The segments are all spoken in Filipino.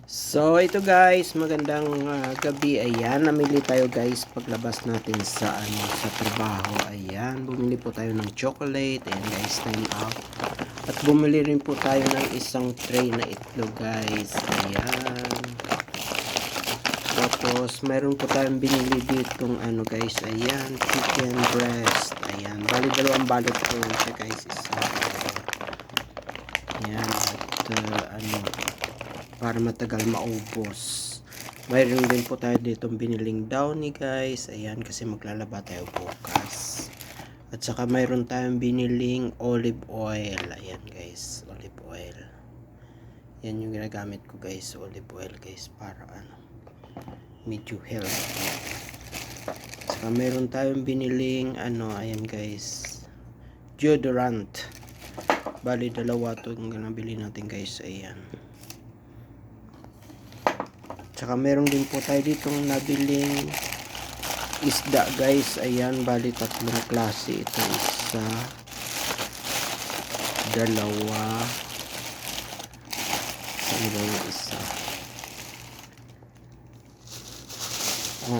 So ito guys, magandang gabi. Ayan, namili tayo guys paglabas natin sa sa trabaho. Ayan, bumili po tayo ng chocolate. Ayan guys, time out. At bumili rin po tayo ng isang tray na itlog guys. Ayan. Tapos mayroon po tayong binili ditong guys. Ayan, chicken breast. Ayan, bali dalawang balot po yan siya guys. Isa. Ayan, at para matagal maubos. Mayroon din po tayo ditong biniling downy guys. Ayan, kasi maglalaba tayo bukas. At saka mayroon tayong biniling olive oil. Ayan guys, olive oil. Yan yung ginagamit ko guys, olive oil guys, para medyo healthy. At saka mayroon tayong biniling ayan guys, deodorant. Bali dalawa to yung nabili natin guys. Ayan. Tsaka meron din po tayo ditong nabiling isda guys. Ayan, bali tatlong klase. Ito isa, dalawa, saan ba yung isa?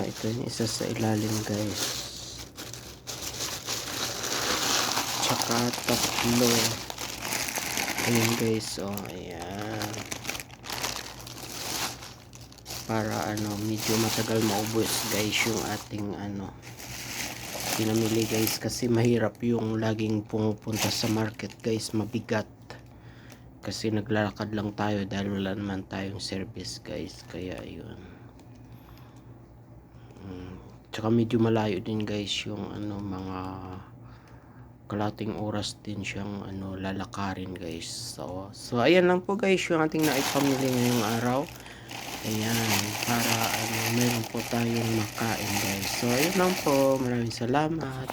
Ito yung isa sa ilalim guys. Tsaka tatlo. Ayan guys, ayan. Para medyo matagal maubos guys yung ating pinamili guys, kasi mahirap yung laging pumupunta sa market guys, mabigat kasi naglalakad lang tayo dahil wala naman tayong service guys, kaya yun. Tsaka medyo malayo din guys yung mga kalating oras din siyang lalakarin guys. So ayan lang po guys yung ating naipamili ngayong araw. Ayan, para meron po tayong makain guys. So ayun lang po, maraming salamat.